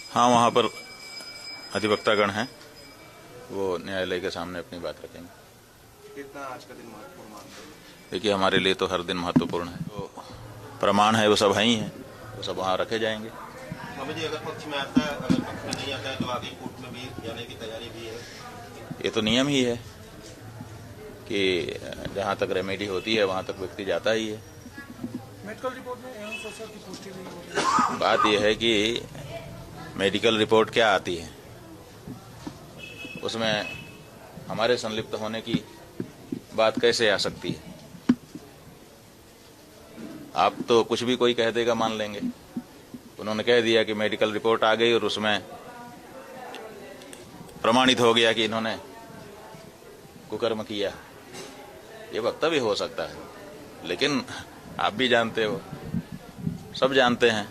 हाँ, वहाँ पर अधिवक्तागण हैं, वो न्यायालय के सामने अपनी बात रखेंगे। कितना आज का दिन महत्वपूर्ण मानते हैं? देखिए, हमारे लिए तो हर दिन महत्वपूर्ण है। तो प्रमाण है वो सब है ही हैं, वो सब वहाँ रखे जाएंगे। स्वामी जी, अगर पक्ष में आता है, अगर पक्ष में नहीं आता है तो आगे कोर्ट में भी जाने की तैयारी भी है। ये तो नियम ही है कि जहाँ तक रेमेडी होती है वहाँ तक व्यक्ति जाता ही है। मेडिकल रिपोर्ट में एवं सोशल की पुष्टि नहीं हो रही। बात यह है कि मेडिकल रिपोर्ट क्या आती है, उसमें हमारे संलिप्त होने की बात कैसे आ सकती है। आप तो कुछ भी कोई कह देगा मान लेंगे। उन्होंने कह दिया कि मेडिकल रिपोर्ट आ गई और उसमें प्रमाणित हो गया कि इन्होंने कुकर्म किया। ये वक्तव्य हो सकता है, लेकिन आप भी जानते हो, सब जानते हैं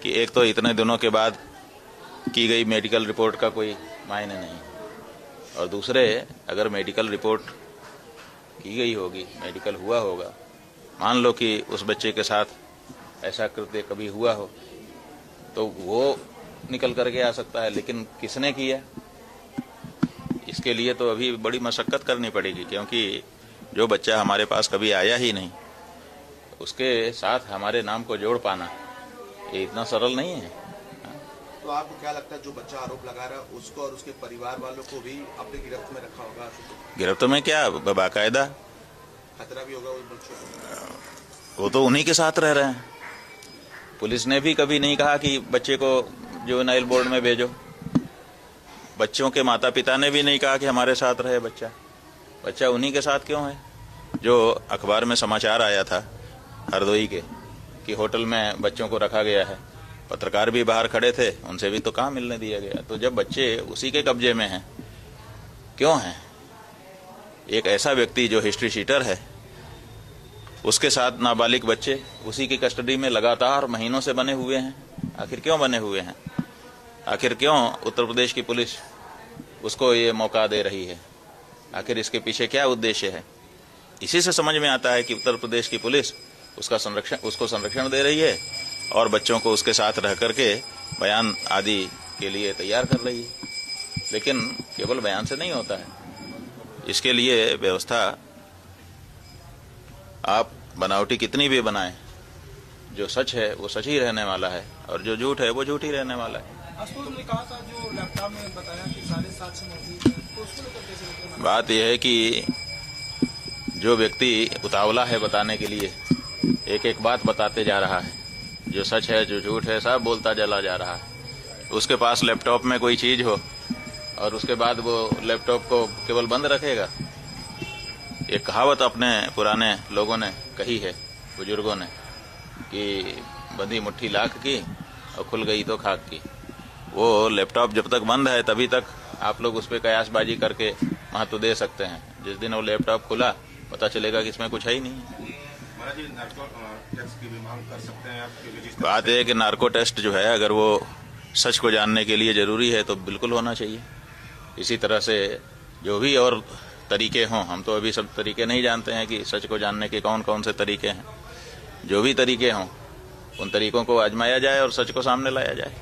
कि एक तो इतने दिनों के बाद की गई मेडिकल रिपोर्ट का कोई मायने नहीं, और दूसरे अगर मेडिकल रिपोर्ट की गई होगी, मेडिकल हुआ होगा, मान लो कि उस बच्चे के साथ ऐसा कृत्य कभी हुआ हो तो वो निकल करके आ सकता है, लेकिन किसने किया इसके लिए तो अभी बड़ी मशक्कत करनी पड़ेगी, क्योंकि जो बच्चा हमारे पास कभी आया ही नहीं उसके साथ हमारे नाम को जोड़ पाना ये इतना सरल नहीं है। तो आपको क्या लगता है जो बच्चा आरोप लगा रहा है उसको और उसके परिवार वालों को भी अपनी गिरफ्त में रखा होगा? गिरफ्त में क्या, बाकायदा खतरा भी होगा उस बच्चों को? वो तो उन्हीं के साथ रह रहे हैं। पुलिस ने भी कभी नहीं कहा कि बच्चे को जुवेनाइल बोर्ड में भेजो। बच्चों के माता पिता ने भी नहीं कहा कि हमारे साथ रहे बच्चा। बच्चा उन्हीं के साथ क्यों है? जो अखबार में समाचार आया था हरदोई के कि होटल में बच्चों को रखा गया है, पत्रकार भी बाहर खड़े थे, उनसे भी तो कहाँ मिलने दिया गया। तो जब बच्चे उसी के कब्जे में हैं, क्यों हैं? एक ऐसा व्यक्ति जो हिस्ट्री शीटर है, उसके साथ नाबालिग बच्चे उसी की कस्टडी में लगातार महीनों से बने हुए हैं। आखिर क्यों बने हुए हैं? आखिर क्यों उत्तर प्रदेश की पुलिस उसको ये मौका दे रही है? आखिर इसके पीछे क्या उद्देश्य है? इसी से समझ में आता है कि उत्तर प्रदेश की पुलिस उसको संरक्षण दे रही है और बच्चों को उसके साथ रह करके बयान आदि के लिए तैयार कर रही है। लेकिन केवल बयान से नहीं होता है, इसके लिए व्यवस्था आप बनावटी कितनी भी बनाएं, जो सच है वो सच ही रहने वाला है और जो झूठ है वो झूठ ही रहने वाला है। आशुतोष ने कहा था जो लैपटॉप में बताया कि सारे साक्ष्य मौजूद हैं, तो उसको लेकर कैसे लेते हैं? बात यह है कि जो व्यक्ति उतावला है बताने के लिए, एक एक बात बताते जा रहा है, जो सच है जो झूठ है सब बोलता चला जा रहा है। उसके पास लैपटॉप में कोई चीज हो और उसके बाद वो लैपटॉप को केवल बंद रखेगा। एक कहावत अपने पुराने लोगों ने कही है, बुजुर्गों ने, कि बंधी मुट्ठी लाख की और खुल गई तो खाक की। वो लैपटॉप जब तक बंद है तभी तक आप लोग उस पर कयासबाजी करके महत्व दे सकते हैं। जिस दिन वो लैपटॉप खुला पता चलेगा कि इसमें कुछ है ही नहीं। महाराज जी, नार्को टेस्ट की भी मांग कर सकते हैं आप? बात है कि नार्को टेस्ट जो है अगर वो सच को जानने के लिए जरूरी है तो बिल्कुल होना चाहिए। इसी तरह से जो भी और तरीके हों, हम तो अभी सब तरीके नहीं जानते हैं कि सच को जानने के कौन कौन से तरीके हैं। जो भी तरीके हों उन तरीकों को आजमाया जाए और सच को सामने लाया जाए।